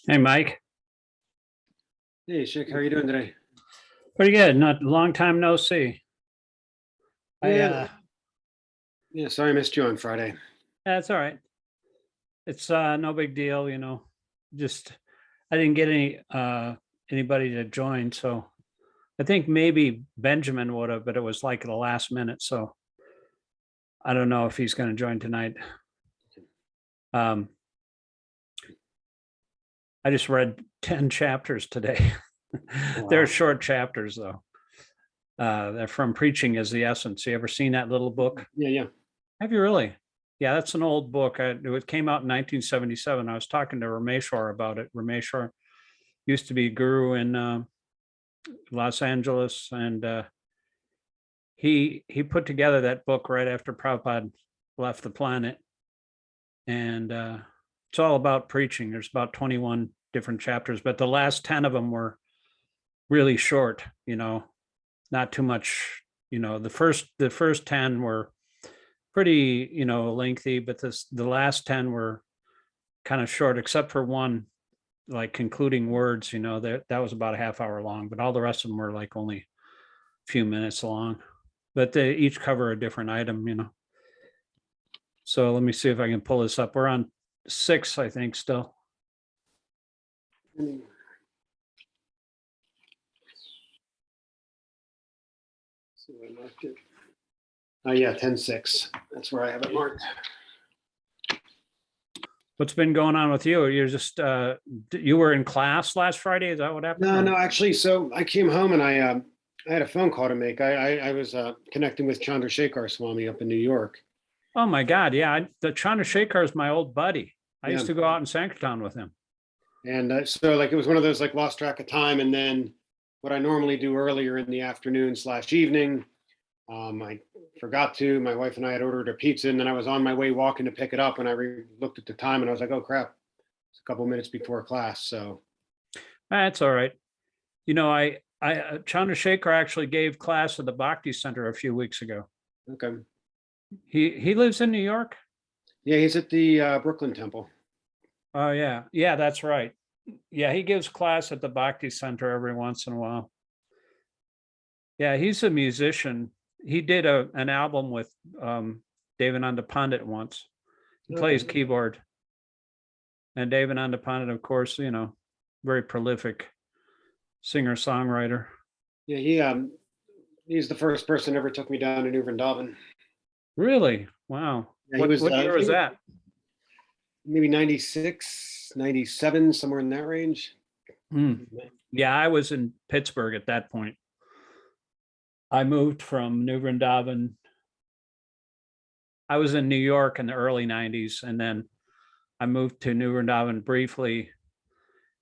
Hey, Mike. Hey, Shik, how are you doing today? Pretty good. Not long time no see. I Yeah, yeah. Sorry I missed you on Friday. That's all right. It's no big deal, Just I didn't get anybody to join, so I think maybe Benjamin would have, but it was like at the last minute, so I don't know if he's going to join tonight. Um, I just read 10 chapters today. They're Wow. short chapters though. They're from Preaching is the Essence. You ever seen that little book? Yeah, yeah. Have you really? Yeah, that's an old book. It came out in 1977. I was talking to Rameshwar about it. Rameshwar used to be guru in Los Angeles, and he put together that book right after Prabhupada left the planet, and it's all about preaching. There's about 21 different chapters, but the last 10 of them were really short. Not too much. The first 10 were pretty lengthy, but the last 10 were kind of short, except for one, like concluding words. That was about a half hour long, but all the rest of them were like only a few minutes long, but they each cover a different item. So let me see if I can pull this up. We're on 6, I think, still. So I marked it. Oh yeah, 10-6. That's where I have it marked. What's been going on with you? You're just you were in class last Friday, is that what happened? No, actually, so I came home and I had a phone call to make. I was connecting with Chandrasekhar Swami up in New York. Oh my God, yeah. The Chandrasekhar is my old buddy. I used Yeah. to go out in Sankirtan with him. And so like it was one of those like lost track of time. And then what I normally do earlier in the afternoon/evening, I forgot to. My wife and I had ordered a pizza, and then I was on my way walking to pick it up, and I looked at the time, and I was like, "Oh crap, it's a couple minutes before class." So That's all right. I Chandrasekhar actually gave class at the Bhakti Center a few weeks ago. okay, He lives in New York. yeah, he's at the Brooklyn Temple. Oh yeah, that's right. Yeah, he gives class at the Bhakti Center every once in a while. Yeah, he's a musician. He did an album with Devananda Pandit once. He plays Okay. keyboard. And Devananda Pandit, of course, very prolific singer-songwriter. Yeah, he's the first person who ever took me down to New Vrindavan. Really? Wow. Yeah, What year was that? Maybe 96, 97, somewhere in that range. Yeah, I was in Pittsburgh at that point. I moved from New Vrindavan. I was in New York in the early 90s, and then I moved to New Vrindavan briefly,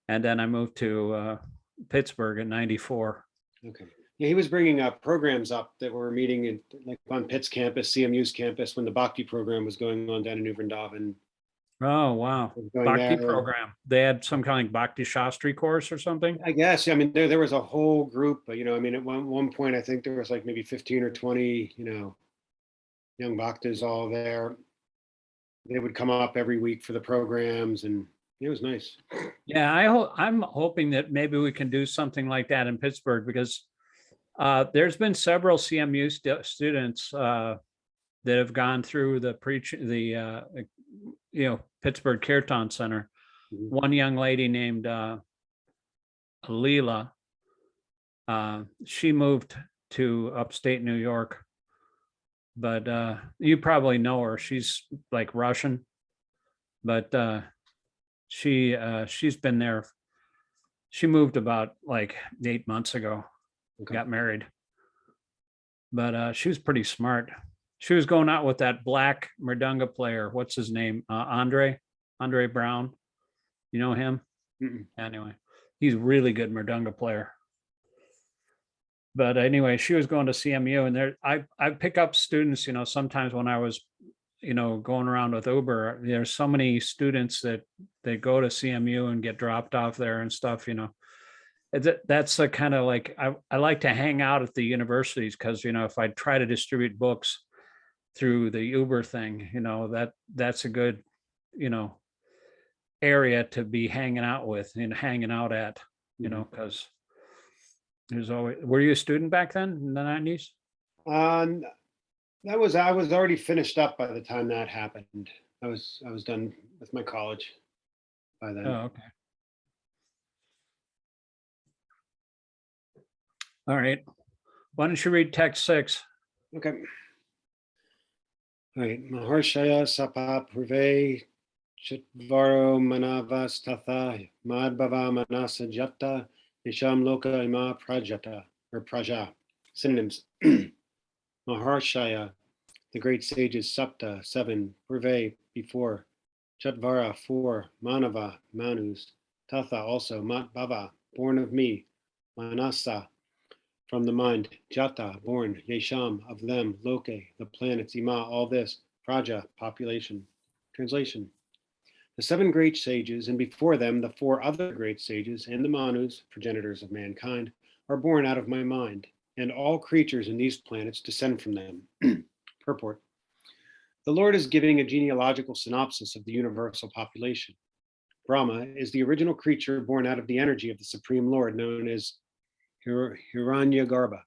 and then I moved to Pittsburgh in 94. Okay. Yeah, he was bringing up programs up that were meeting in like on Pitt's campus, CMU's campus, when the Bhakti program was going on down in New Vrindavan. Oh, wow. Going Bhakti there. program. They had some kind of Bhakti Shastri course or something? I guess. I mean, there was a whole group, I mean, at one point, I think there was like maybe 15 or 20, young bhaktas all there. They would come up every week for the programs, and it was nice. Yeah, I'm hoping that maybe we can do something like that in Pittsburgh, because there's been several CMU students that have gone through Pittsburgh Kirtan Center. Mhm. One young lady named Leela, she moved to upstate New York, but you probably know her. She's like Russian, but she's been there. She moved about like 8 months ago. Okay. Got married, but she was pretty smart. She was going out with that black mridanga player. What's his name? Andre Brown. You know him? Mm-mm. Anyway, he's a really good mridanga player. But anyway, she was going to CMU, and there I pick up students. Sometimes when I was, going around with Uber, there's so many students that they go to CMU and get dropped off there and stuff. That's a kind of like I like to hang out at the universities, because if I try to distribute books through the Uber thing, that's a good, area to be hanging out with and hanging out at, you know, Mm-hmm. because there's always, were you a student back then in the 90s? Um, I was already finished up by the time that happened. I was done with my college by then. Oh, okay. All right. Why don't you read text 6? Okay. All right. Maharshaya Sapa Purve Chitvaro Manavas Tatha Madbhava Manasa Jata Isham Loka Ima Prajata or Praja. Synonyms. Maharshaya, the great sages, Sapta, 7, Purve, before, Chatvara, 4, Manava, Manus, Tatha, also, Matbhava, born of me, Manasa, from the mind, Jata, born, Yesham, of them, Loke, the planets, Ima, all this, Praja, population. Translation. The 7 great sages, and before them the 4 other great sages, and the Manus, progenitors of mankind, are born out of my mind, and all creatures in these planets descend from them. Purport. The Lord is giving a genealogical synopsis of the universal population. Brahma is the original creature born out of the energy of the Supreme Lord, known as Hiranyagarbha.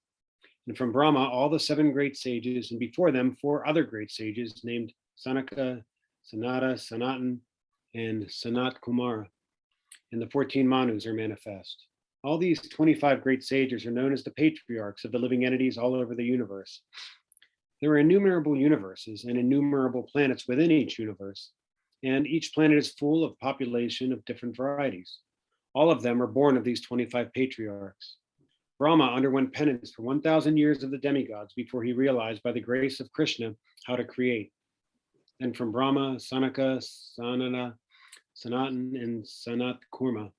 And from Brahma, all the 7 great sages, and before them 4 other great sages named Sanaka, Sanata, Sanatan, and Sanat Kumara, and the 14 Manus are manifest. All these 25 great sages are known as the patriarchs of the living entities all over the universe. There are innumerable universes and innumerable planets within each universe, and each planet is full of population of different varieties. All of them are born of these 25 patriarchs. Brahma underwent penance for 1,000 years of the demigods before he realized by the grace of Krishna how to create. Then from Brahma, Sanaka, Sanana, Sanatan, and Sanat Kurma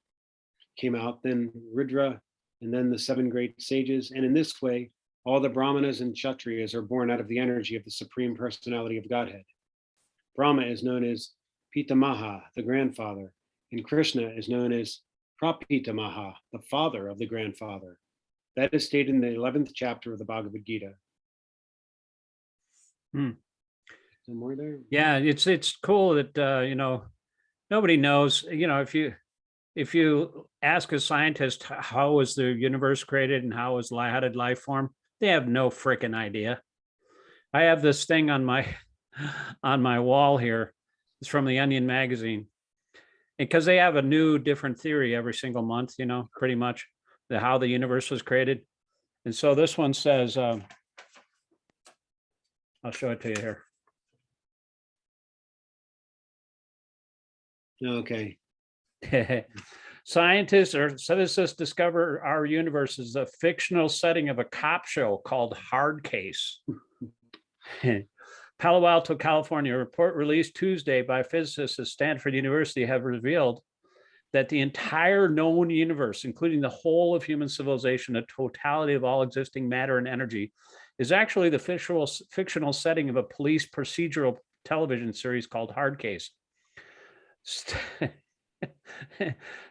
came out, then Rudra, and then the 7 great sages. And in this way, all the Brahmanas and Kshatriyas are born out of the energy of the Supreme Personality of Godhead. Brahma is known as Pitamaha, the grandfather, and Krishna is known as Prapitamaha, the father of the grandfather. That is stated in the 11th chapter of the Bhagavad-gītā. Some more there? Yeah, it's cool that you know, nobody knows, you know, if you ask a scientist how was the universe created and how did life form, they have no freaking idea. I have this thing on my on my wall here. It's from the Onion magazine, because they have a new different theory every single month, you know, pretty much how the universe was created. And so this one says, I'll show it to you here. Okay. Scientists or physicists discover our universe is a fictional setting of a cop show called Hard Case. Palo Alto, California, a report released Tuesday by physicists at Stanford University have revealed that the entire known universe, including the whole of human civilization, the totality of all existing matter and energy, is actually the fictional setting of a police procedural television series called Hard Case.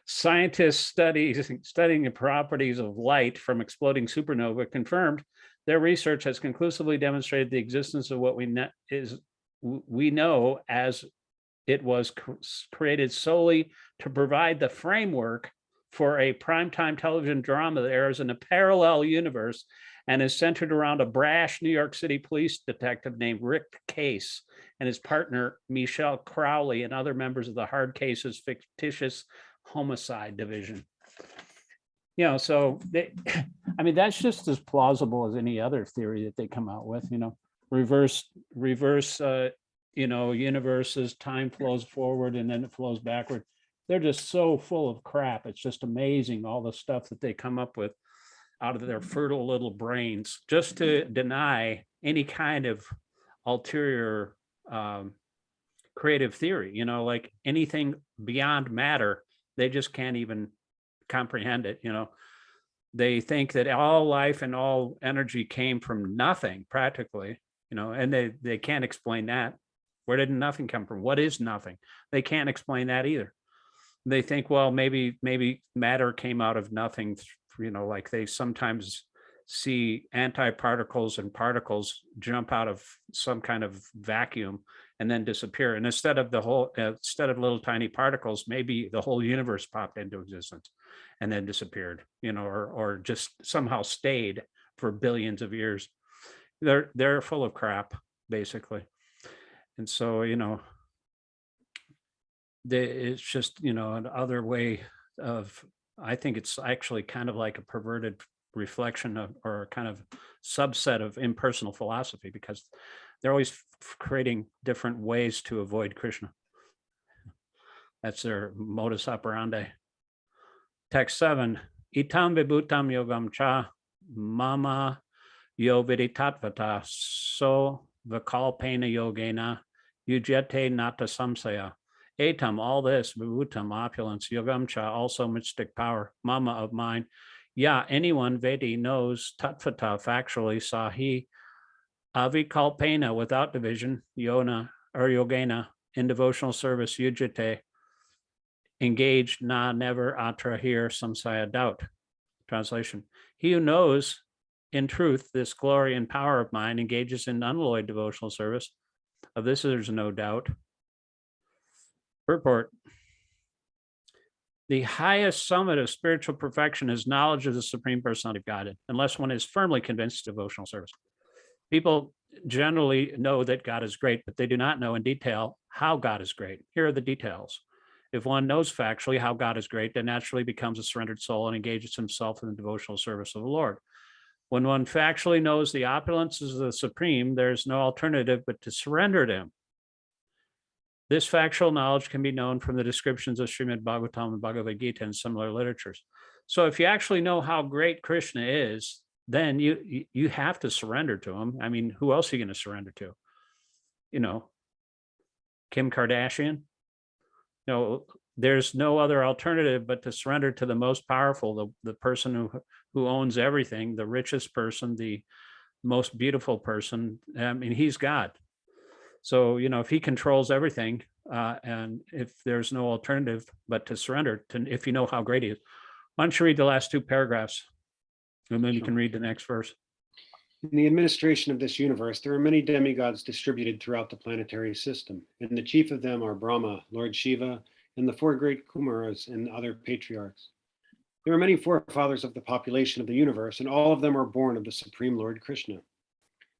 Scientists studying the properties of light from exploding supernova confirmed their research has conclusively demonstrated the existence of what we know as it was created solely to provide the framework for a primetime television drama that airs in a parallel universe and is centered around a brash New York City police detective named Rick Case and his partner, Michelle Crowley, and other members of the Hard Cases fictitious homicide division. You know, so I mean, that's just as plausible as any other theory that they come out with, you know, reverse, you know, universes, time flows forward and then it flows backward. They're just so full of crap. It's just amazing all the stuff that they come up with out of their fertile little brains just to deny any kind of ulterior creative theory, you know, like anything beyond matter, they just can't even comprehend it. You know, they think that all life and all energy came from nothing practically, you know, and they can't explain that. Where did nothing come from? What is nothing? They can't explain that either. They think, well, maybe matter came out of nothing, you know, like they sometimes see antiparticles and particles jump out of some kind of vacuum and then disappear. And instead of little tiny particles, maybe the whole universe popped into existence and then disappeared, or just somehow stayed for billions of years. They're full of crap, basically. And so, it's just, another way of, I think it's actually kind of like a perverted reflection of, or kind of subset of impersonal philosophy, because they're always creating different ways to avoid Krishna. That's their modus operandi. Text 7, itam vibhutam yogam cha mama yo viditattvata so vikalpena yogena yujete nata samsaya. Etam, all this, vibhutam, opulence, yogam cha, also mystic power, mama, of mine. Yeah, anyone, Vedi, knows tattvata, factually, sahi, avikalpena, without division, yona or yogena, in devotional service, yujate, engaged, na, never, atra, here, samsaya, doubt. Translation, he who knows in truth this glory and power of mine engages in unalloyed devotional service. Of this there's no doubt. Purport. The highest summit of spiritual perfection is knowledge of the Supreme Personality of Godhead, unless one is firmly convinced of devotional service. People generally know that God is great, but they do not know in detail how God is great. Here are the details. If one knows factually how God is great, then naturally becomes a surrendered soul and engages himself in the devotional service of the Lord. When one factually knows the opulences of the Supreme, there is no alternative but to surrender to him. This factual knowledge can be known from the descriptions of Srimad Bhagavatam and Bhagavad-gītā and similar literatures. So if you actually know how great Krishna is, then you have to surrender to him. I mean, who else are you going to surrender to? Kim Kardashian? There's no other alternative but to surrender to the most powerful, the person who owns everything, the richest person, the most beautiful person. I mean, he's God. So, if he controls everything, and if there's no alternative but to surrender to, if you know how great he is. Why don't you read the last two paragraphs, and then you can read the next verse. In the administration of this universe, there are many demigods distributed throughout the planetary system, and the chief of them are Brahma, Lord Shiva, and the four great Kumaras and other patriarchs. There are many forefathers of the population of the universe, and all of them are born of the Supreme Lord Krishna.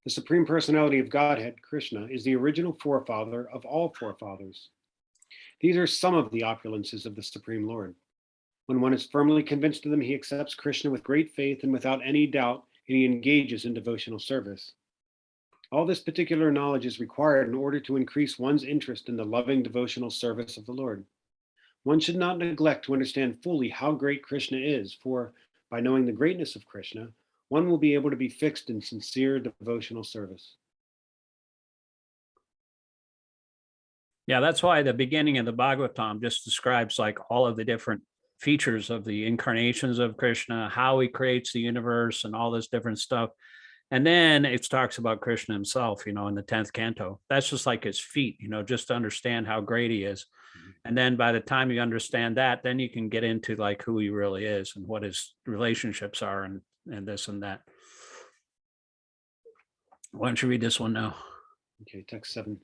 The Supreme Personality of Godhead, Krishna, is the original forefather of all forefathers. These are some of the opulences of the Supreme Lord. When one is firmly convinced of them, he accepts Krishna with great faith and without any doubt, and he engages in devotional service. All this particular knowledge is required in order to increase one's interest in the loving devotional service of the Lord. One should not neglect to understand fully how great Krishna is, for by knowing the greatness of Krishna, one will be able to be fixed in sincere devotional service. Yeah, that's why the beginning of the Bhagavatam just describes like all of the different features of the incarnations of Krishna, how he creates the universe and all this different stuff. And then it talks about Krishna himself, in the 10th canto. That's just like his feet, just to understand how great he is. And then by the time you understand that, then you can get into like who he really is and what his relationships are and this and that. Why don't you read this one now? Okay, text 7.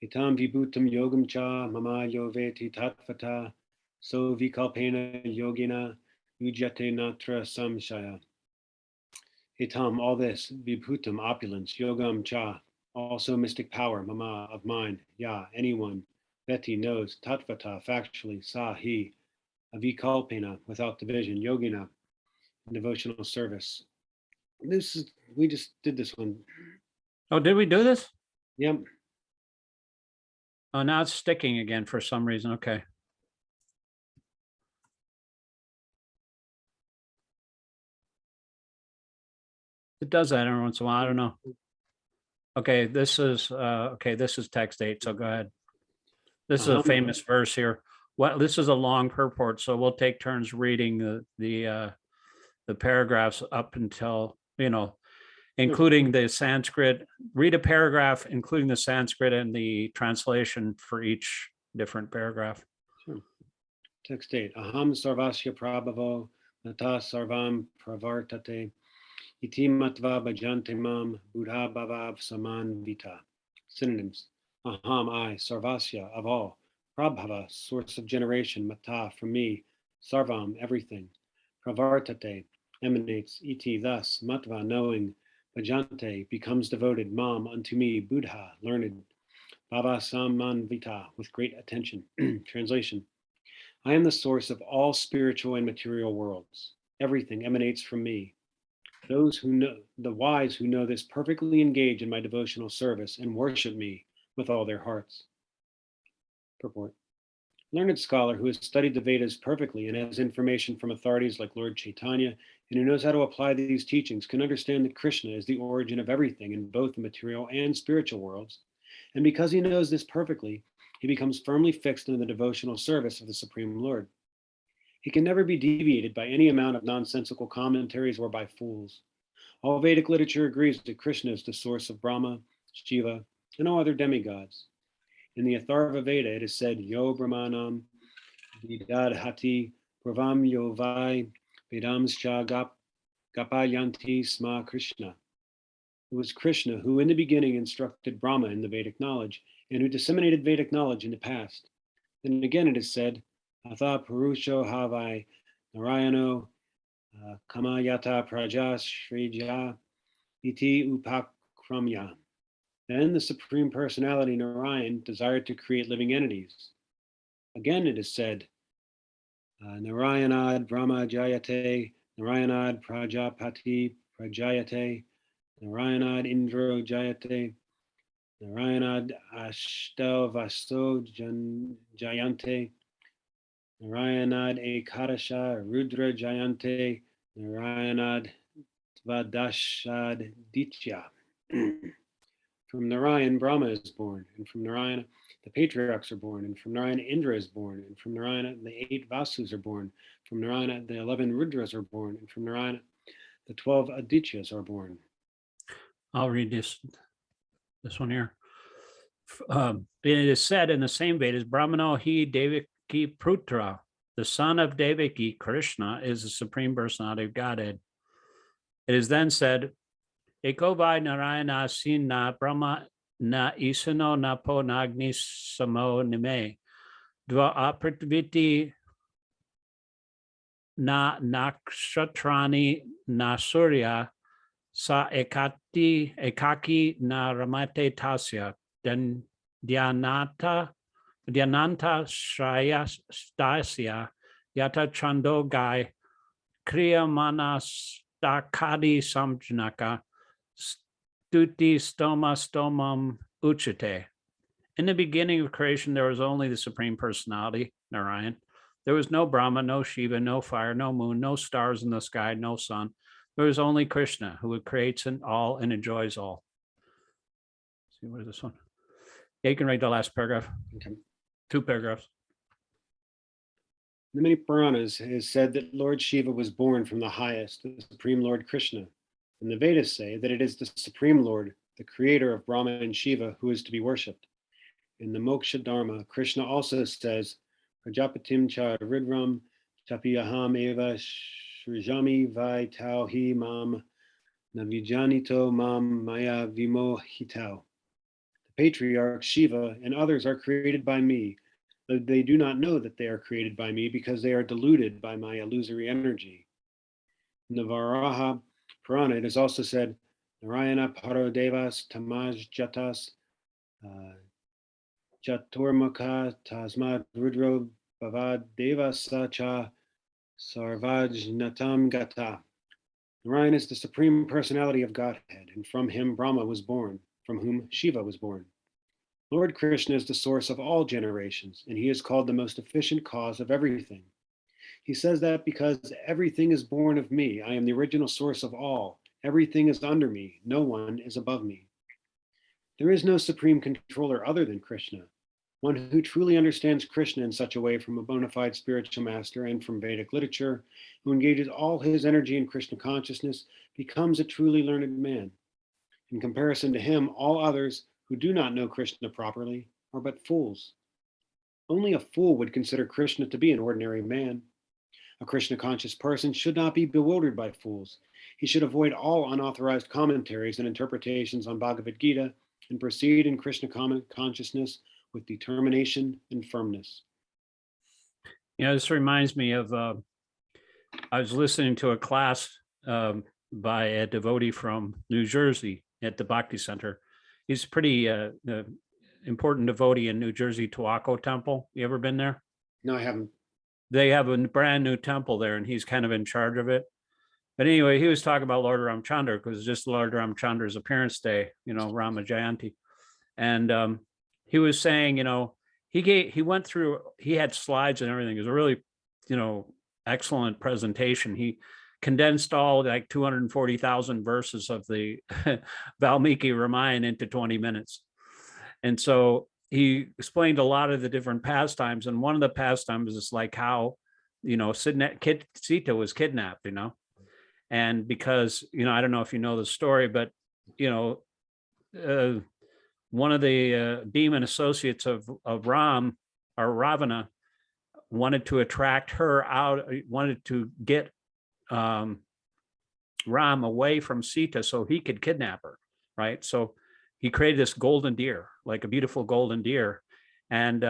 Itam vibhutam yogam cha mama yo veti tattvata so vikalpena yogina ujate natra samshaya. Itam, all this, vibhutam, opulence, yogam cha, also mystic power, mama, of mine, ya, anyone, veti, knows, tattvata, factually, sa, he, avikalpena, without division, yogina, devotional service. We just did this one. Oh, did we do this? Yep. Oh, now it's sticking again for some reason. Okay. It does that every once in a while. I don't know. Okay, this is text 8. So go ahead. This is a famous verse here. Well, this is a long purport, so we'll take turns reading the paragraphs up until, including the Sanskrit. Read a paragraph, including the Sanskrit and the translation for each different paragraph. Sure. Text 8. Aham sarvasya prabhavo nata sarvam pravartate Iti matva bhajante mam buddha bhavav saman vita. Synonyms: aham, I, sarvasya, of all, prabhava, source of generation, mata, from me, sarvam, everything, pravartate, emanates, iti, thus, matva, knowing, bhajante, becomes devoted, mam, unto me, buddha, learned, bhava saman vita, with great attention. Translation: I am the source of all spiritual and material worlds. Everything emanates from me. Those who know, the wise who know this perfectly engage in my devotional service and worship me with all their hearts. Purport: learned scholar who has studied the Vedas perfectly and has information from authorities like Lord Chaitanya and who knows how to apply these teachings can understand that Krishna is the origin of everything in both the material and spiritual worlds. And because he knows this perfectly, he becomes firmly fixed in the devotional service of the Supreme Lord. He can never be deviated by any amount of nonsensical commentaries or by fools. All Vedic literature agrees that Krishna is the source of Brahma, Shiva, and all other demigods. In the Atharva Veda, it is said, Yo Brahmanam Vidadhati Pravam Yo Vai Vedamscha Gapayanti Sma Krishna. It was Krishna who in the beginning instructed Brahma in the Vedic knowledge and who disseminated Vedic knowledge in the past. Then again it is said, Atha Purusho Havai Narayano Kamayata Praja Shrija Iti Upakramya. Then the Supreme Personality Narayan desired to create living entities. Again it is said, Narayanad Brahma Jayate, Narayanad Prajapati Prajayate, Narayanad Indra Jayate, Narayanad Ashtav Vasto Jayante, Narayanad Ekadasha Rudra Jayante, Narayanad Tvadashad Ditya. From Narayan, Brahma is born, and from Narayana, the patriarchs are born, and from Narayana, Indra is born, and from Narayana, the 8 Vasus are born, from Narayana, the 11 Rudras are born, and from Narayana, the 12 Adityas are born. I'll read this one here. It is said in the same Vedas, Brahmano hi Devaki Putra, the son of Devaki, Krishna, is the Supreme Personality of Godhead. It is then said, Eko vai Narayana sin na Brahma na isano na po nagni samo nime, dva apratviti na nakshatrani na surya, sa ekaki na ramate tasya, then dhyananta shrayastasya yata chando gai kriya manastakadi samjnaka stuti stoma stomam uchate. In the beginning of creation, there was only the Supreme Personality, Narayan. There was no Brahma, no Shiva, no fire, no moon, no stars in the sky, no sun. There was only Krishna, who creates all and enjoys all. Let's see, what is this one? Yeah, you can read the last paragraph. Okay. 2 paragraphs. In the many Puranas, it is said that Lord Shiva was born from the highest, the Supreme Lord Krishna. And the Vedas say that it is the Supreme Lord, the creator of Brahma and Shiva, who is to be worshipped. In the Moksha Dharma, Krishna also says, Prajapatim cha ridram chapiyaham eva srijami vai tau hi mam navijanito mam maya vimohitau. The patriarch Shiva and others are created by me, though they do not know that they are created by me because they are deluded by my illusory energy. In the Varaha Purana, it is also said, Narayana Paro Devas Tamaj Jatas Chaturmukha Tasmad Rudro Bhavad Devasa Cha Sarvajnatam Gata. Narayan is the Supreme Personality of Godhead, and from him Brahma was born, from whom Shiva was born. Lord Krishna is the source of all generations, and he is called the most efficient cause of everything. He says that because everything is born of me, I am the original source of all. Everything is under me. No one is above me. There is no supreme controller other than Krishna. One who truly understands Krishna in such a way from a bona fide spiritual master and from Vedic literature, who engages all his energy in Krishna consciousness, becomes a truly learned man. In comparison to him, all others who do not know Krishna properly are but fools. Only a fool would consider Krishna to be an ordinary man. A Krishna conscious person should not be bewildered by fools. he should avoid all unauthorized commentaries and interpretations on Bhagavad-gītā and proceed in Krishna consciousness with determination and firmness. This reminds me of, I was listening to a class by a devotee from New Jersey at the Bhakti Center. He's a pretty important devotee in New Jersey, Tuaco Temple. You ever been there? No, I haven't. They have a brand new temple there, and he's kind of in charge of it. But anyway, he was talking about Lord Ramchandra, because just Lord Ramchandra's appearance day, Rama Jayanti. And he was saying, he went through, he had slides and everything. It was a really, excellent presentation. He condensed all like 240,000 verses of the Valmiki Ramayana into 20 minutes. And so he explained a lot of the different pastimes. And one of the pastimes is like how, Sita was kidnapped, and because, I don't know if you know the story, but, one of the demon associates of Ram, or Ravana, wanted to attract her out, wanted to get Ram away from Sita so he could kidnap her, right? So he created this golden deer, like a beautiful golden deer, and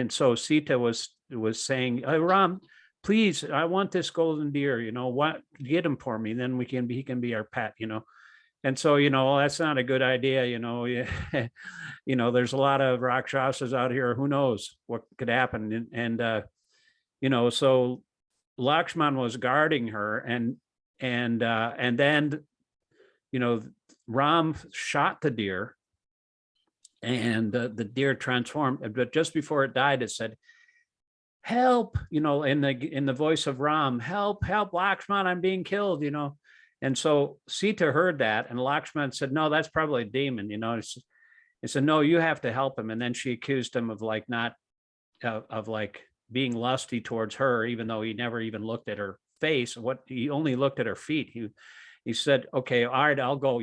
so Sita was saying, "Hey, Ram, please, I want this golden deer. What? Get him for me. Then he can be our pet. And so, that's not a good idea. There's a lot of Rakshasas out here. Who knows what could happen? And so Lakshman was guarding her, and then, Ram shot the deer, and the deer transformed. But just before it died, it said, "Help!" In the voice of Ram, "Help! Help, Lakshman! I'm being killed!" And so Sita heard that, and Lakshman said, "No, that's probably a demon." He said, "No, you have to help him." And then she accused him of like not of like being lusty towards her, even though he never even looked at her face. He only looked at her feet. He said, "Okay, all right, I'll go."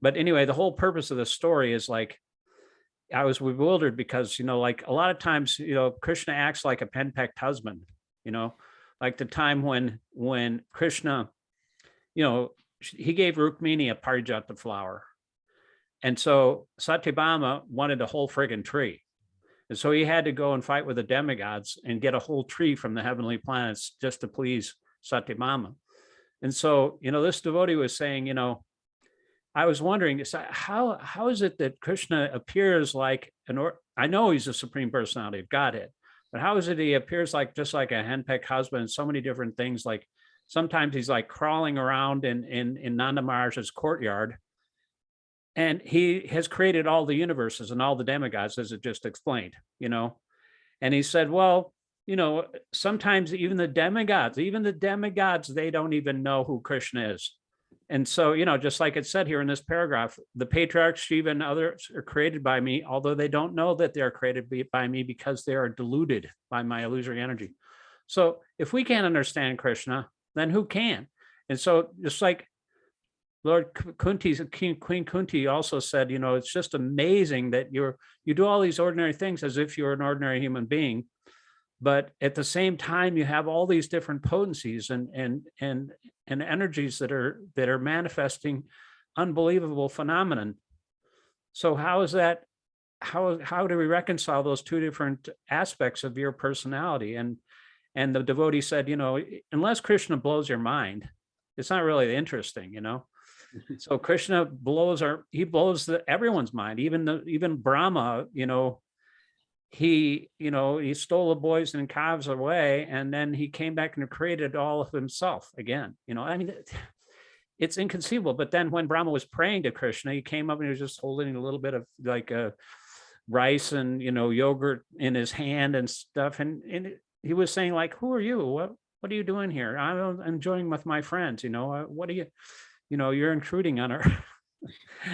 But anyway, the whole purpose of the story is like, I was bewildered because, like a lot of times, Krishna acts like a henpecked husband, like the time when Krishna, he gave Rukmini a parijata flower. And so Satyabhama wanted a whole friggin' tree. And so he had to go and fight with the demigods and get a whole tree from the heavenly planets just to please Satyabhama. And so, this devotee was saying, I was wondering, how is it that Krishna appears like I know he's the Supreme Personality of Godhead, but how is it he appears like just like a henpecked husband and so many different things? Like sometimes he's like crawling around in Nanda Maharaj's courtyard, and he has created all the universes and all the demigods, as it just explained, And he said, well, sometimes even the demigods, they don't even know who Krishna is. And so, just like it said here in this paragraph, the patriarchs, Shiva, and others are created by me, although they don't know that they are created by me because they are deluded by my illusory energy. So if we can't understand Krishna, then who can? And so just like Lord Queen Kunti also said, it's just amazing that you do all these ordinary things as if you're an ordinary human being. But at the same time, you have all these different potencies and energies that are manifesting unbelievable phenomenon. So how is that? How do we reconcile those two different aspects of your personality? And the devotee said, unless Krishna blows your mind, it's not really interesting, So Krishna blows everyone's mind, even Brahma, he stole the boys and calves away, and then he came back and created all of himself again. It's inconceivable. But then when Brahma was praying to Krishna, he came up and he was just holding a little bit of like rice and yogurt in his hand and stuff, and he was saying like, "Who are you? What are you doing here? I'm enjoying with my friends. What are you? You're intruding on her."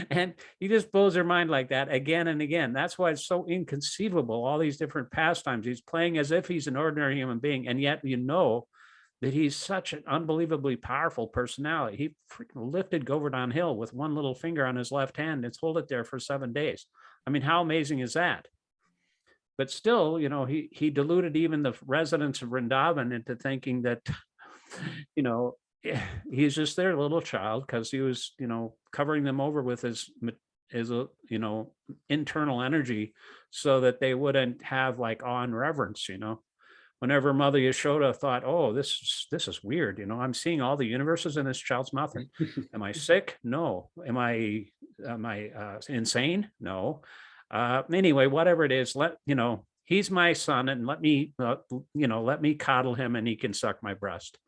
And he just blows their mind like that again and again. That's why it's so inconceivable, all these different pastimes. He's playing as if he's an ordinary human being, and yet that he's such an unbelievably powerful personality. He freaking lifted Govardhan Hill with one little finger on his left hand and hold it there for 7 days. I mean, how amazing is that? But still, he deluded even the residents of Vrindavan into thinking that, he's just their little child because he was, covering them over with his internal energy so that they wouldn't have like awe and reverence. Whenever Mother Yashoda thought, oh, this is weird, I'm seeing all the universes in this child's mouth. And am I sick? No. Am I insane? No. Anyway, whatever it is, he's my son, and let me coddle him, and he can suck my breast.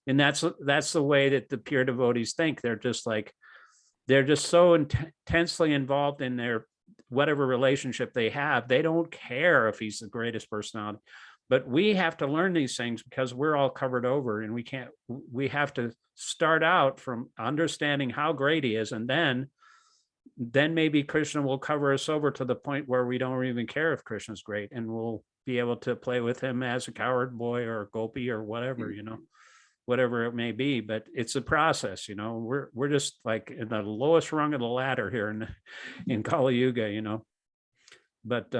And that's the way that the pure devotees think. They're just so intensely involved in their whatever relationship they have. They don't care if he's the greatest personality. But we have to learn these things because we're all covered over, and we have to start out from understanding how great he is. And then maybe Krishna will cover us over to the point where we don't even care if Krishna's great, and we'll be able to play with him as a coward boy or a gopi or whatever, whatever it may be. But it's a process, we're just like in the lowest rung of the ladder here in Kali Yuga, but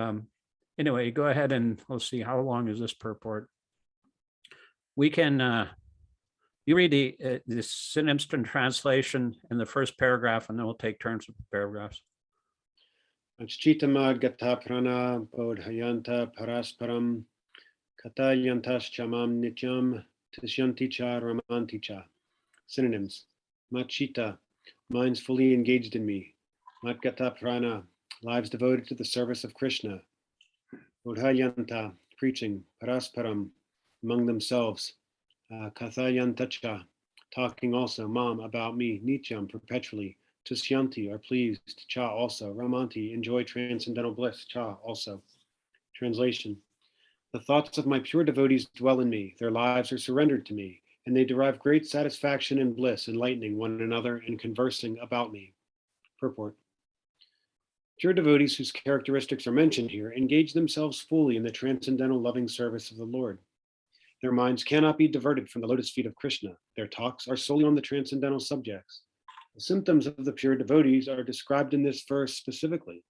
anyway, go ahead and let's see, how long is this purport? We can, you read the Synapston translation in the first paragraph, and then we'll take turns with the paragraphs. Achchitamad gata prana bodhayanta parasparam katayantas chamam nityam tishyanti cha ramanti cha. Synonyms: Machita, minds fully engaged in me. Madgata prana, lives devoted to the service of Krishna. Bodhayanta, preaching. Parasparam, among themselves. Kathayantacha, talking also. Mam, about me. Nityam, perpetually. Tusyanti, are pleased. Cha, also. Ramanti, enjoy transcendental bliss. Cha, also. Translation: the thoughts of my pure devotees dwell in me. Their lives are surrendered to me, and they derive great satisfaction and bliss, enlightening one another and conversing about me. Purport: pure devotees whose characteristics are mentioned here engage themselves fully in the transcendental loving service of the Lord. Their minds cannot be diverted from the lotus feet of Krishna. Their talks are solely on the transcendental subjects. The symptoms of the pure devotees are described in this verse specifically.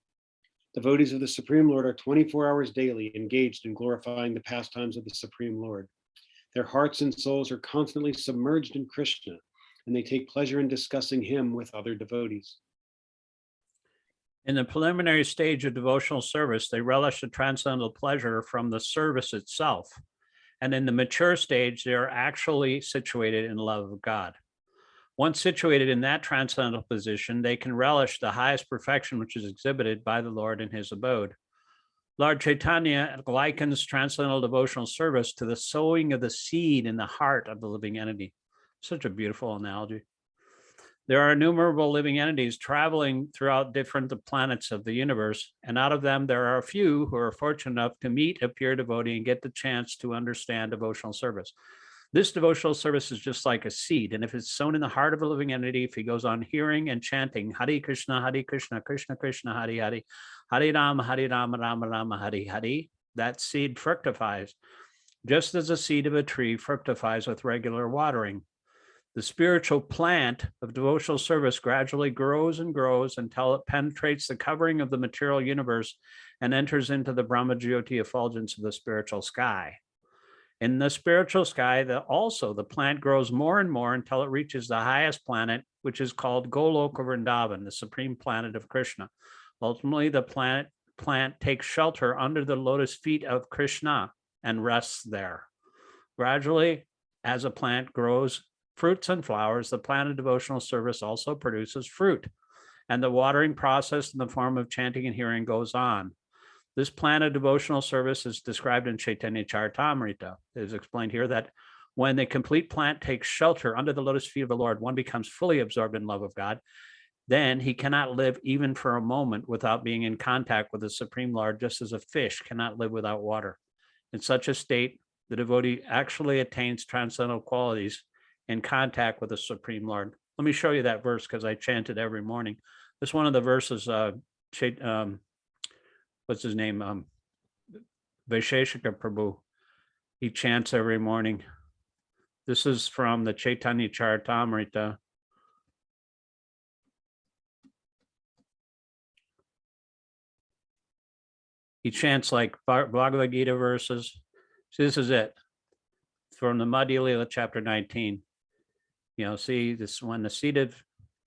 Devotees of the Supreme Lord are 24 hours daily engaged in glorifying the pastimes of the Supreme Lord. Their hearts and souls are constantly submerged in Krishna, and they take pleasure in discussing him with other devotees. In the preliminary stage of devotional service, they relish the transcendental pleasure from the service itself. And in the mature stage, they are actually situated in love of God. Once situated in that transcendental position, they can relish the highest perfection which is exhibited by the Lord in his abode. Lord Chaitanya likens transcendental devotional service to the sowing of the seed in the heart of the living entity. Such a beautiful analogy. There are innumerable living entities traveling throughout different planets of the universe, and out of them, there are a few who are fortunate enough to meet a pure devotee and get the chance to understand devotional service. This devotional service is just like a seed, and if it's sown in the heart of a living entity, if he goes on hearing and chanting Hare Krishna, Krishna Krishna, Hare Hare, Hare Rama, Rama Rama, Hare Hare, that seed fructifies, just as a seed of a tree fructifies with regular watering. The spiritual plant of devotional service gradually grows and grows until it penetrates the covering of the material universe and enters into the Brahma-jyoti effulgence of the spiritual sky. In the spiritual sky, also the plant grows more and more until it reaches the highest planet, which is called Goloka Vrindavan, the supreme planet of Krishna. Ultimately, the plant takes shelter under the lotus feet of Krishna and rests there. Gradually, as a plant grows fruits and flowers, the plant of devotional service also produces fruit, and the watering process in the form of chanting and hearing goes on. This plant of devotional service is described in Chaitanya Charitamrita. It is explained here that when the complete plant takes shelter under the lotus feet of the Lord, one becomes fully absorbed in love of God. Then he cannot live even for a moment without being in contact with the Supreme Lord, just as a fish cannot live without water. In such a state, the devotee actually attains transcendental qualities in contact with the Supreme Lord. Let me show you that verse because I chant it every morning. This is one of the verses, what's his name? Vaisheshika Prabhu. He chants every morning. This is from the Chaitanya Charitamrita. He chants like Bhagavad-gītā verses. So this is it. From the Madhya Lila, chapter 19. See this, when the seeded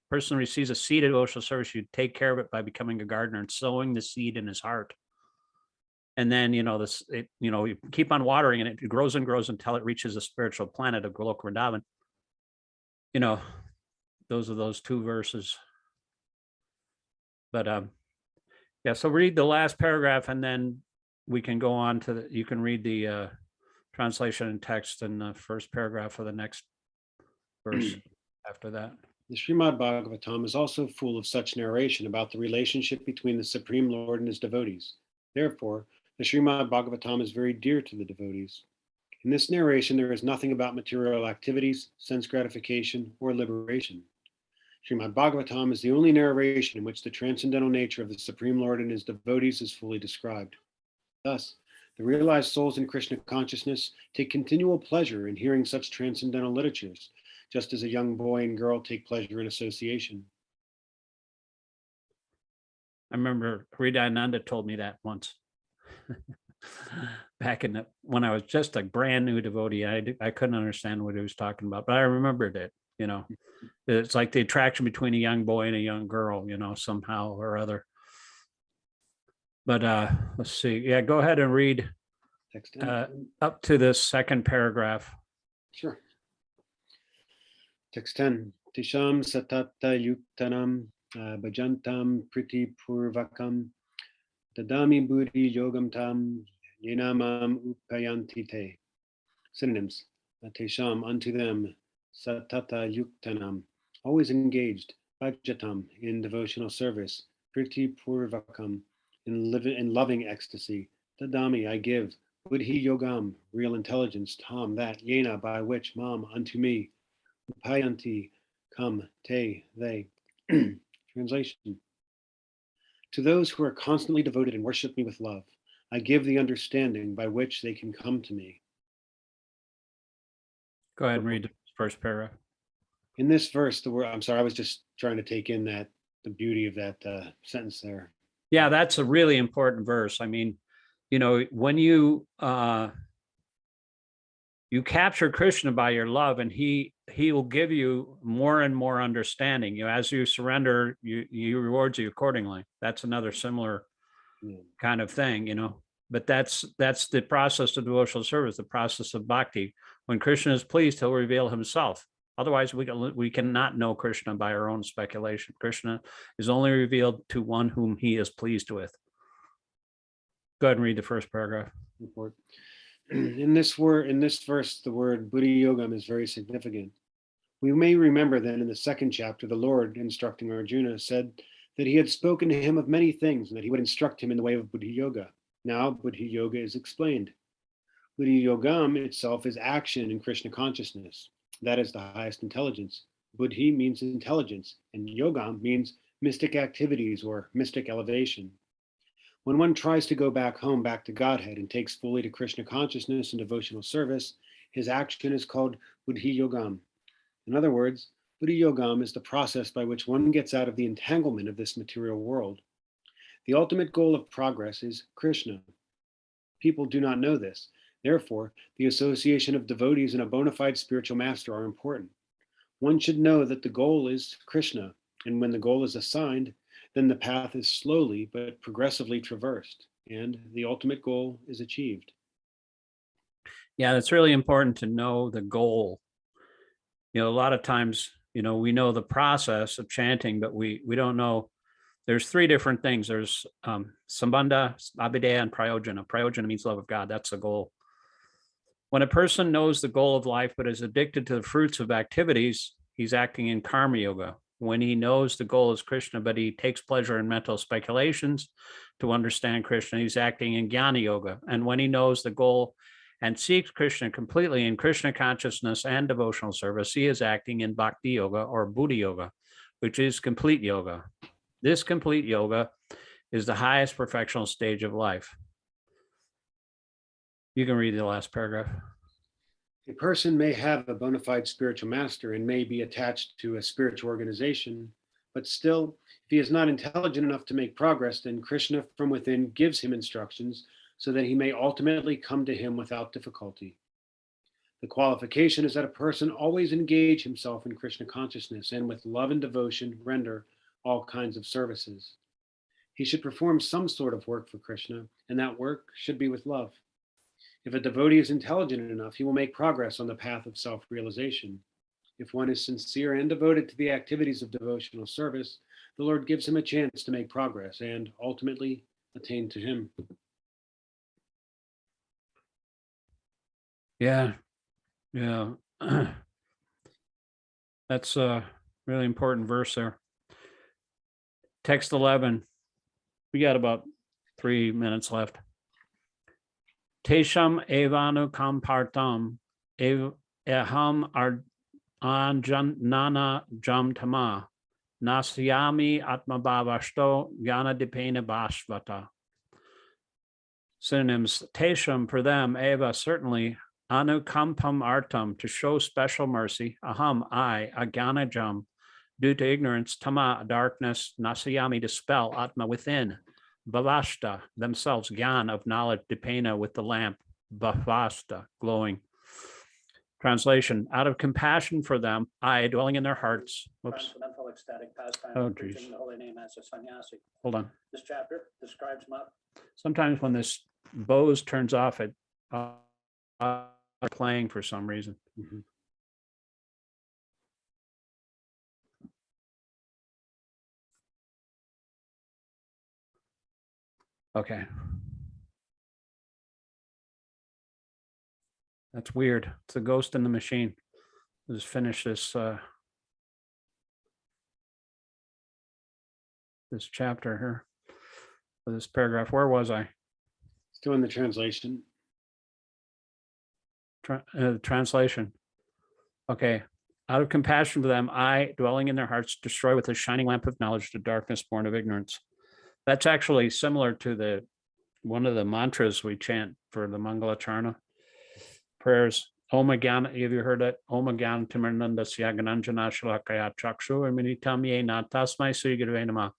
person receives a seed of devotional service, you take care of it by becoming a gardener and sowing the seed in his heart. And then, you keep on watering and it grows and grows until it reaches the spiritual planet of Golok Vrindavan. Those are those two verses. But yeah, so read the last paragraph and then we can go on to you can read the translation and text in the first paragraph of the next verse after that. The Srimad Bhagavatam is also full of such narration about the relationship between the Supreme Lord and his devotees. Therefore, the Srimad Bhagavatam is very dear to the devotees. In this narration, there is nothing about material activities, sense gratification, or liberation. Srimad Bhagavatam is the only narration in which the transcendental nature of the Supreme Lord and his devotees is fully described. Thus, the realized souls in Krishna consciousness take continual pleasure in hearing such transcendental literatures, just as a young boy and girl take pleasure in association. I remember Hridayananda told me that once. Back when I was just a brand new devotee, I couldn't understand what he was talking about, but I remembered it. It's like the attraction between a young boy and a young girl, somehow or other. But let's see. Yeah, go ahead and read up to the second paragraph. Sure. Text 10. Tisham satata yuktanam bhajantam priti purvakam dadami buddhi yogam tam yenamam upayanti te. Synonyms. Tesham, unto them, satata yuktanam, always engaged, bhajatam, in devotional service, priti purvakam, in loving ecstasy, dadami, I give, buddhi yogam, real intelligence, tam, that, yena, by which, mam, unto me, upayanti, come, te, they. Translation. To those who are constantly devoted and worship me with love, I give the understanding by which they can come to me. Go ahead and read the first paragraph. In this verse, the word, I'm sorry, I was just trying to take in the beauty of that sentence there. Yeah, that's a really important verse. I mean, when you capture Krishna by your love, and he will give you more and more understanding. As you surrender, he rewards you accordingly. That's another similar kind of thing, But that's the process of devotional service, the process of bhakti. When Krishna is pleased, he'll reveal himself. Otherwise, we cannot know Krishna by our own speculation. Krishna is only revealed to one whom he is pleased with. Go ahead and read the first paragraph. In this verse, the word buddhi yogam is very significant. We may remember that in the second chapter, the Lord, instructing Arjuna, said that he had spoken to him of many things and that he would instruct him in the way of buddhi yoga. Now, buddhi yoga is explained. Buddhi yogam itself is action in Krishna consciousness. That is the highest intelligence. Buddhi means intelligence, and yogam means mystic activities or mystic elevation. When one tries to go back home, back to Godhead, and takes fully to Krishna consciousness and devotional service, his action is called buddhi yogam. In other words, buddhi yogam is the process by which one gets out of the entanglement of this material world. The ultimate goal of progress is Krishna. People do not know this. Therefore, the association of devotees and a bona fide spiritual master are important. One should know that the goal is Krishna, and when the goal is assigned, then the path is slowly but progressively traversed, and the ultimate goal is achieved. Yeah, it's really important to know the goal. A lot of times, we know the process of chanting, but we don't know. There's three different things. There's sambandha, abhideya, and prayojana. Prayojana means love of God. That's the goal. When a person knows the goal of life but is addicted to the fruits of activities, he's acting in karma yoga. When he knows the goal is Krishna, but he takes pleasure in mental speculations to understand Krishna, he's acting in jnana yoga. And when he knows the goal and seeks Krishna completely in Krishna consciousness and devotional service, he is acting in bhakti yoga or buddhi yoga, which is complete yoga. This complete yoga is the highest perfectional stage of life. You can read the last paragraph. A person may have a bona fide spiritual master and may be attached to a spiritual organization, but still, if he is not intelligent enough to make progress, then Krishna from within gives him instructions so that he may ultimately come to him without difficulty. The qualification is that a person always engage himself in Krishna consciousness and with love and devotion render all kinds of services. He should perform some sort of work for Krishna, and that work should be with love. If a devotee is intelligent enough, he will make progress on the path of self-realization. If one is sincere and devoted to the activities of devotional service, the Lord gives him a chance to make progress and ultimately attain to him. Yeah. That's a really important verse there. Text 11. We got about 3 minutes left. Tesham evanu kampartam eham anjanana jam tama nasyami atmabhavashto jnana dipena bhasvata. Synonyms: Tesham, for them, eva, certainly, anukampam artam, to show special mercy, aham, I, agyanajam, due to ignorance, tama, darkness, nasyami, dispel, atma, within, bhavashta, themselves, gyan, of knowledge, dipena, with the lamp, bhavasta, glowing. Translation: out of compassion for them, I, dwelling in their hearts. Whoops. Oh, geez. Hold on. This chapter describes sometimes when this Bose turns off, it playing for some reason. Mm-hmm. Okay. That's weird. It's a ghost in the machine. Let's finish this this chapter here, or this paragraph. Where was I? Still in the translation. Translation. Okay. Out of compassion for them, I, dwelling in their hearts, destroy with a shining lamp of knowledge the darkness born of ignorance. That's actually similar to one of the mantras we chant for the Mangalacharna prayers. Om Gyan, have you heard it? Om Gyan Timirnandasya Gananjana Shalakaya Chakshu Aminitam Yena Tasmai Sri Gurave Namah.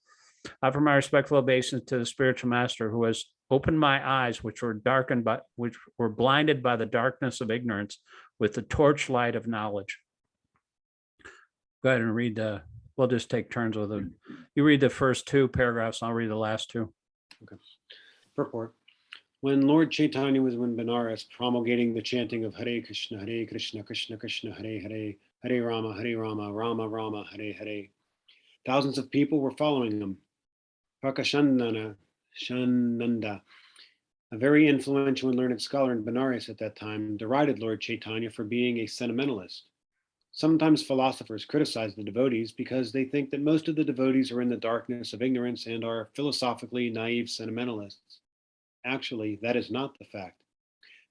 I offer my respectful obeisance to the spiritual master who has opened my eyes, which were blinded by the darkness of ignorance, with the torchlight of knowledge. Go ahead and read we'll just take turns with them. You read the first 2 paragraphs, I'll read the last 2. Okay. Purport. When Lord Chaitanya was in Benares promulgating the chanting of Hare Krishna, Krishna Krishna, Hare Hare, Hare Rama, Rama Rama, Hare Hare, thousands of people were following him. Prakashananda, a very influential and learned scholar in Benares at that time, derided Lord Chaitanya for being a sentimentalist. Sometimes philosophers criticize the devotees because they think that most of the devotees are in the darkness of ignorance and are philosophically naive sentimentalists. Actually, that is not the fact.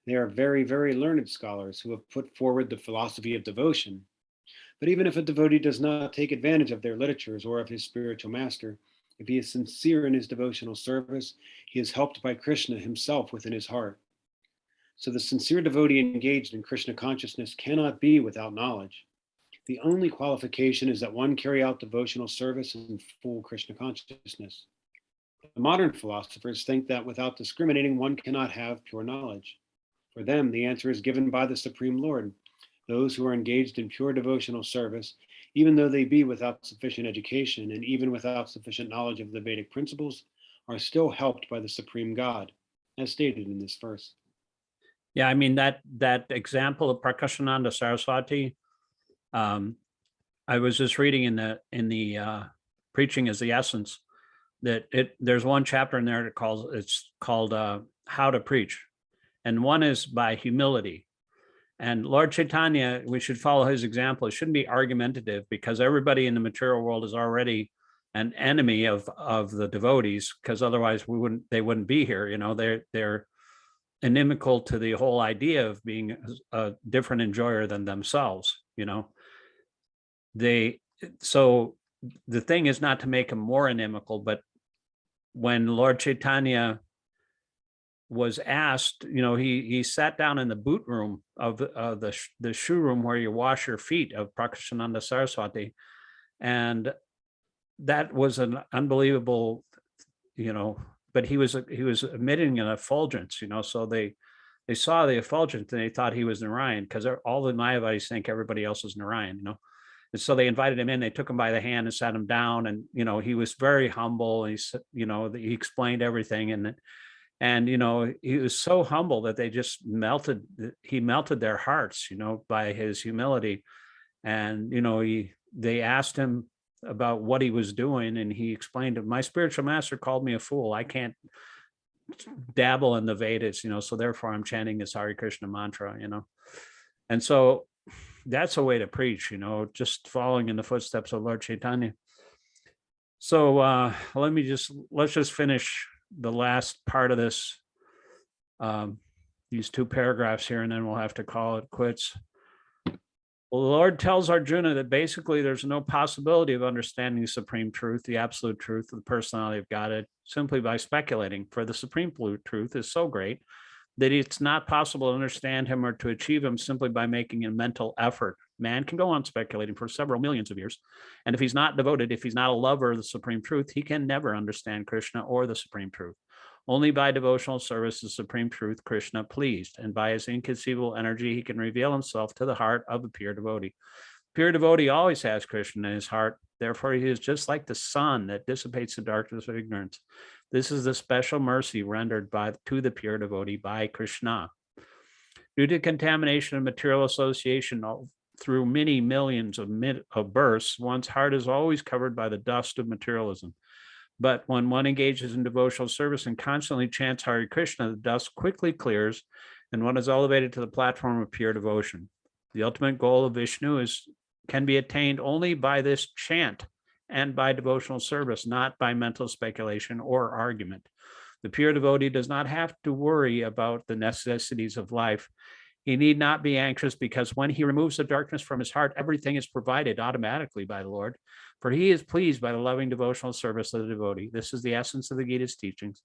They are very, very learned scholars who have put forward the philosophy of devotion. But even if a devotee does not take advantage of their literatures or of his spiritual master, if he is sincere in his devotional service, he is helped by Krishna himself within his heart. So the sincere devotee engaged in Krishna consciousness cannot be without knowledge. The only qualification is that one carry out devotional service in full Krishna consciousness. The modern philosophers think that without discriminating, one cannot have pure knowledge. For them, the answer is given by the Supreme Lord. Those who are engaged in pure devotional service, even though they be without sufficient education and even without sufficient knowledge of the Vedic principles, are still helped by the Supreme God, as stated in this verse. Yeah, I mean, that example of Prakashananda Saraswati, I was just reading in the Preaching is the Essence, that there's one chapter in there that it's called How to Preach, and one is by humility. And Lord Chaitanya, we should follow his example. It shouldn't be argumentative, because everybody in the material world is already an enemy of the devotees, because otherwise they wouldn't be here. You know, they're inimical to the whole idea of being a different enjoyer than themselves. You know, so the thing is not to make them more inimical, but when Lord Chaitanya was asked, you know, he sat down in the boot room of the shoe room where you wash your feet of Prakashananda Saraswati, and that was an unbelievable, you know, but he was emitting an effulgence, you know, so they saw the effulgence and they thought he was Narayan, because all the Mayavadis think everybody else is Narayan, And so they invited him in, they took him by the hand and sat him down. And, he was very humble. He said, he explained everything. And, he was so humble that they just he melted their hearts, by his humility. And, they asked him about what he was doing. And he explained it. My spiritual master called me a fool. I can't dabble in the Vedas, so therefore I'm chanting this Hare Krishna mantra, And so that's a way to preach, just following in the footsteps of Lord Chaitanya. So let's just finish the last part of this, these 2 paragraphs here, and then we'll have to call it quits. Well, the Lord tells Arjuna that basically there's no possibility of understanding the supreme truth, the absolute truth of the personality of Godhead, simply by speculating. For the supreme truth is so great that it's not possible to understand him or to achieve him simply by making a mental effort. Man can go on speculating for several millions of years. And if he's not devoted, if he's not a lover of the supreme truth, he can never understand Krishna or the supreme truth. Only by devotional service is supreme truth Krishna pleased, and by his inconceivable energy, he can reveal himself to the heart of a pure devotee. Pure devotee always has Krishna in his heart. Therefore, he is just like the sun that dissipates the darkness of ignorance. This is the special mercy rendered to the pure devotee by Krishna. Due to contamination of material association through many millions of births, one's heart is always covered by the dust of materialism. But when one engages in devotional service and constantly chants Hare Krishna, the dust quickly clears and one is elevated to the platform of pure devotion. The ultimate goal of Vishnu can be attained only by this chant and by devotional service, not by mental speculation or argument. The pure devotee does not have to worry about the necessities of life. He need not be anxious, because when he removes the darkness from his heart, everything is provided automatically by the Lord, for he is pleased by the loving devotional service of the devotee. This is the essence of the Gita's teachings.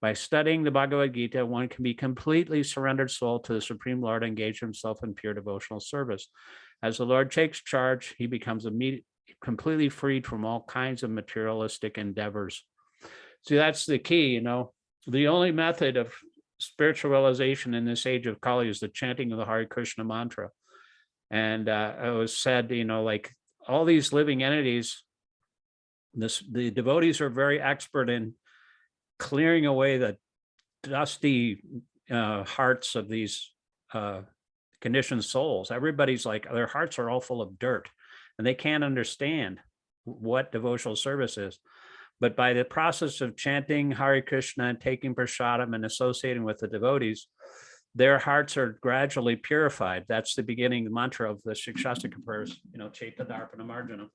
By studying the Bhagavad-gītā, one can be completely surrendered soul to the Supreme Lord and engage himself in pure devotional service. As the Lord takes charge, he becomes completely freed from all kinds of materialistic endeavors. See, that's the key, The only method of spiritual realization in this age of Kali is the chanting of the Hare Krishna mantra. And it was said, like all these living entities, the devotees are very expert in clearing away the dusty hearts of these conditioned souls. Everybody's like, their hearts are all full of dirt and they can't understand what devotional service is. But by the process of chanting Hare Krishna and taking prasadam and associating with the devotees, their hearts are gradually purified. That's the beginning, the mantra of the Śikṣāṣtaka prayers, Chaita Darpana Marjana.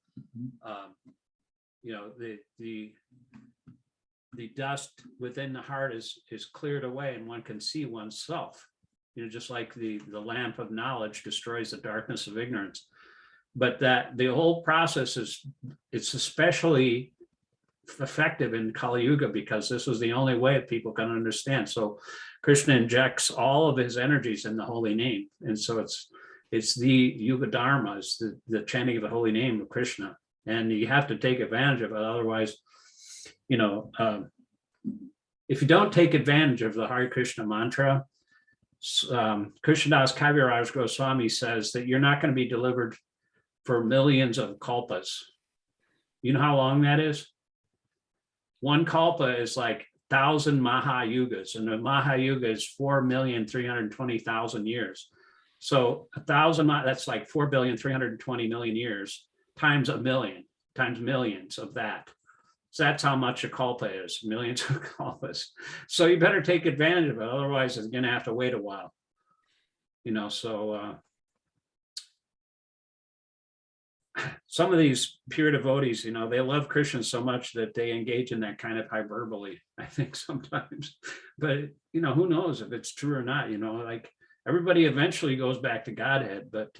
The dust within the heart is cleared away and one can see oneself, just like the lamp of knowledge destroys the darkness of ignorance. But that the whole process it's especially effective in Kali Yuga, because this is the only way people can understand. So Krishna injects all of his energies in the holy name. And so it's the Yuga Dharma, it's the chanting of the holy name of Krishna. And you have to take advantage of it. Otherwise, if you don't take advantage of the Hare Krishna mantra, Krishnadas Kaviraj Goswami says that you're not going to be delivered for millions of kalpas. You know how long that is? One kalpa is like 1,000 Mahayugas, and a Mahayuga is 4,320,000 years. So 1,000, that's like 4,320,000,000 years times a million, times millions of that. So that's how much a kalpa is, millions of kalpas. So you better take advantage of it. Otherwise, it's going to have to wait a while. Some of these pure devotees, they love Krishna so much that they engage in that kind of hyperbole, I think sometimes. But, who knows if it's true or not, like everybody eventually goes back to Godhead. But,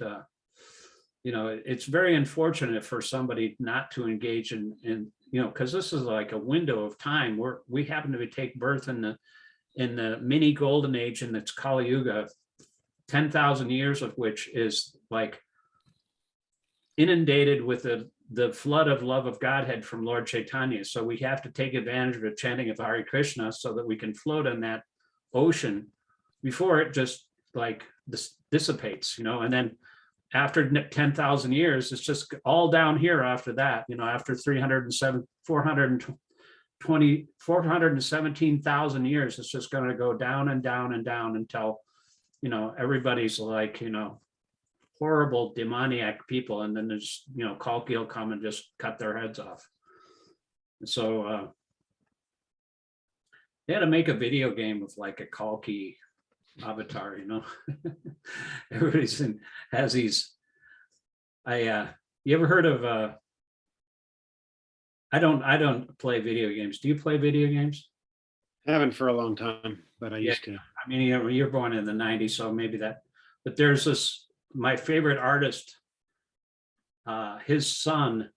it's very unfortunate for somebody not to engage in because this is like a window of time where we happen to take birth in the mini golden age, and it's Kali Yuga, 10,000 years of which is like inundated with the flood of love of Godhead from Lord Chaitanya. So we have to take advantage of the chanting of Hare Krishna so that we can float in that ocean before it just like dissipates, and then after 10,000 years, it's just all down here after that, after 417,000 years, it's just going to go down and down and down until, everybody's like, horrible demoniac people. And then there's, Kalki will come and just cut their heads off. So they had to make a video game with like a Kalki avatar, everybody's has these. You ever heard of I don't play video games. Do you play video games? I haven't for a long time, but I used to. I mean, you're born in the 90s, so maybe that, but there's this, my favorite artist, his son,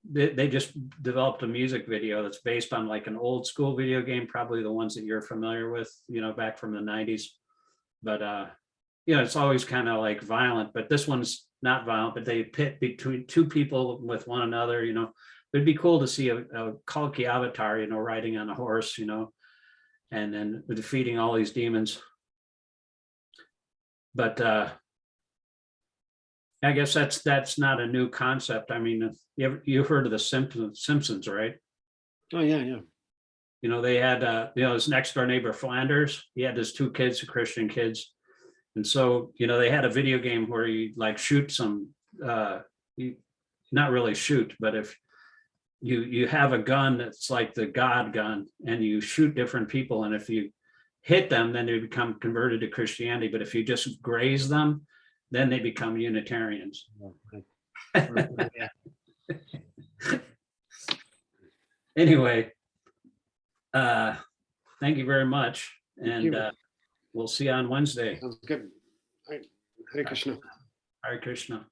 they just developed a music video that's based on like an old school video game, probably the ones that you're familiar with, back from the 90s. But it's always kind of like violent, but this one's not violent, but they pit between two people with one another. It'd be cool to see a Kalki avatar, riding on a horse, and then defeating all these demons. But I guess that's not a new concept. I mean, you've heard of the Simpsons, right? Oh yeah. They had his next door neighbor Flanders. He had his two kids, Christian kids, and so they had a video game where you like shoot some, not really shoot, but if you have a gun that's like the God gun, and you shoot different people, and if you hit them, then they become converted to Christianity. But if you just graze them, then they become Unitarians. Anyway, thank you very much. And we'll see you on Wednesday. Sounds good. All right. Hare Krishna. Hare Krishna.